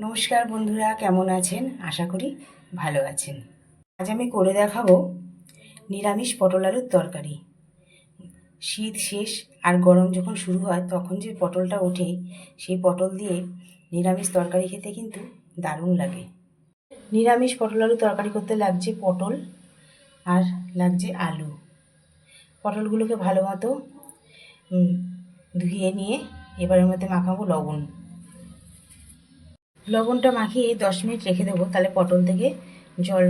নমস্কার বন্ধুরা, কেমন আছেন? আশা করি ভালো আছেন। আজ আমি করে দেখাবো নিরামিষ পটল আলুর তরকারি। শীত শেষ আর গরম যখন শুরু হয় তখন যে পটলটা ওঠে, সেই পটল দিয়ে নিরামিষ তরকারি খেতে কিন্তু দারুণ লাগে। নিরামিষ পটল আলু তরকারি করতে লাগছে পটল আর লাগছে আলু। পটলগুলোকে ভালো মতো ধুয়ে নিয়ে এবারের মধ্যে মাখাবো লবণ। লবণটা মাখিয়ে 10 মিনিট রেখে দেবো, তাহলে পটল থেকে জল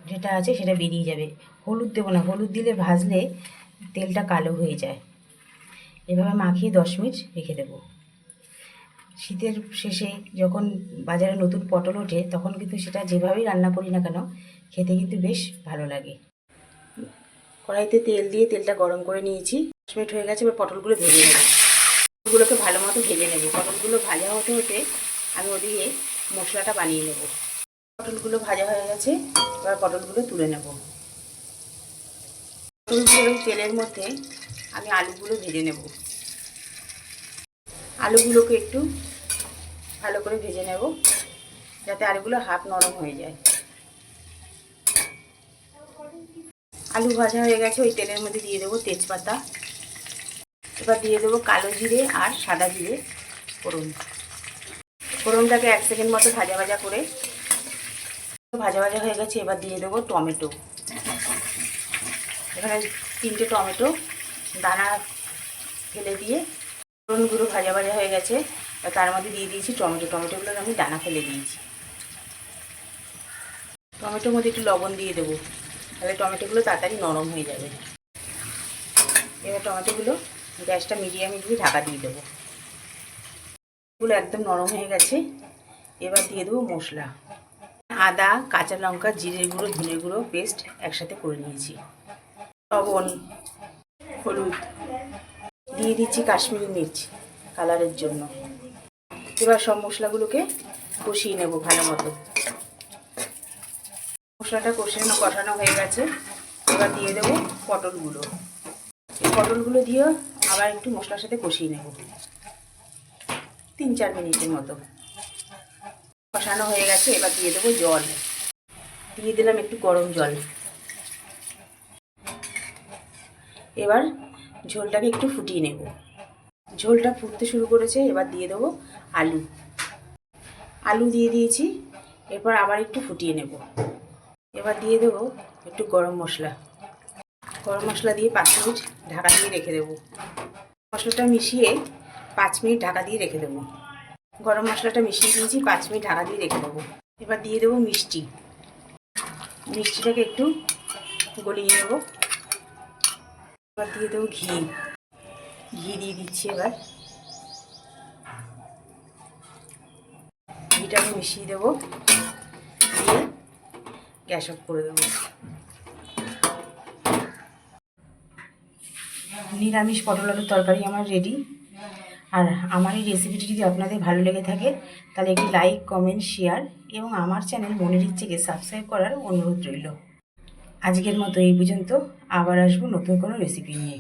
যেটা আছে সেটা বেরিয়ে যাবে। হলুদ দেবো না, হলুদ দিলে ভাজলে তেলটা কালো হয়ে যায়। এভাবে মাখিয়ে 10 মিনিট রেখে দেবো। শীতের শেষে যখন বাজারে নতুন পটল ওঠে তখন কিন্তু সেটা যেভাবেই রান্না করি না কেন খেতে কিন্তু বেশ ভালো লাগে। কড়াইতে তেল দিয়ে তেলটা গরম করে নিয়েছি। 10 মিনিট হয়ে গেছে, এবার পটলগুলো ভেজে নেব। পটলগুলোকে ভালো মতো ভেজে নেব। পটলগুলো ভাজা হতে হতে আমি ওদিকে মশলাটা বানিয়ে নেব। পটলগুলো ভাজা হয়ে গেছে, এবার পটলগুলো তুলে নেব। পটলগুলো তেলের মধ্যে আমি আলুগুলো ভেজে নেব। আলুগুলোকে একটু ভালো করে ভেজে নেব যাতে আলুগুলো হাফ নরম হয়ে যায়। আলু ভাজা হয়ে গেছে, ওই তেলের মধ্যে দিয়ে দেবো তেজপাতা। এবার দিয়ে দেবো কালো জিরে আর সাদা জিরে ফোড়ন। ফোড়নটাকে 1 সেকেন্ড মতো ভাজা ভাজা করে ভাজা ভাজা হয়ে গেছে। এবার দিয়ে দেবো টমেটো। এখানে 3টে টমেটো দানা ফেলে দিয়ে, ফোড়নগুলো ভাজা ভাজা হয়ে গেছে, তার মধ্যে দিয়ে দিয়েছি টমেটোগুলো আমি দানা ফেলে দিয়েছি। টমেটোর মধ্যে একটু লবণ দিয়ে দেবো, তাহলে টমেটোগুলো তাড়াতাড়ি নরম হয়ে যাবে। এবার টমেটোগুলো গ্যাসটা মিডিয়ামে দিয়ে ঢাকা দিয়ে দেবো। এগুলো একদম নরম হয়ে গেছে। এবার দিয়ে দেবো মশলা। আদা, কাঁচা লঙ্কা, জিরে গুঁড়ো, ধনে গুঁড়ো পেস্ট একসাথে করে নিয়েছি। লবণ, হলুদ দিয়ে দিচ্ছি, কাশ্মীরি মির্চ কালারের জন্য। এবার সব মশলাগুলোকে কষিয়ে নেব ভালো মতো। মশলাটা কষানো হয়ে গেছে। এবার দিয়ে দেবো পটলগুলো। এই পটলগুলো দিয়ে আবার একটু মশলার সাথে কষিয়ে নেব 3-4 মিনিটের মতো। কষানো হয়ে গেছে, এবার দিয়ে দেবো জল। দিয়ে দিলাম একটু গরম জল। এবার ঝোলটাকে একটু ফুটিয়ে নেব। ঝোলটা ফুটতে শুরু করেছে, এবার দিয়ে দেবো আলু দিয়ে দিয়েছি। এরপর আবার একটু ফুটিয়ে নেব। এবার দিয়ে দেবো একটু গরম মশলা দিয়ে 5 মিনিট ঢাকা দিয়ে রেখে দেবো। মশলাটা মিশিয়ে 5 মিনিট ঢাকা দিয়ে রেখে দেবো। গরম মশলাটা মিশিয়ে দিয়েছি, 5 মিনিট ঢাকা দিয়ে রেখে দেবো। এবার দিয়ে দেবো মিষ্টিটাকে একটু গলিয়ে নেব। এবার দিয়ে দেবো ঘি দিয়ে দিচ্ছি। এবার ঘিটাকে মিশিয়ে দেবো, দিয়ে গ্যাস অফ করে দেবো। নিরামিষ পটল আলুর তরকারি আমার রেডি। আর আমার এই রেসিপিটি যদি আপনাদের ভালো লেগে থাকে তাহলে একটি লাইক, কমেন্ট, শেয়ার এবং আমার চ্যানেল মনের ইচ্ছেকে সাবস্ক্রাইব করার অনুরোধ রইল। আজকের মতো এই পর্যন্ত, আবার আসবো নতুন কোনো রেসিপি নিয়ে।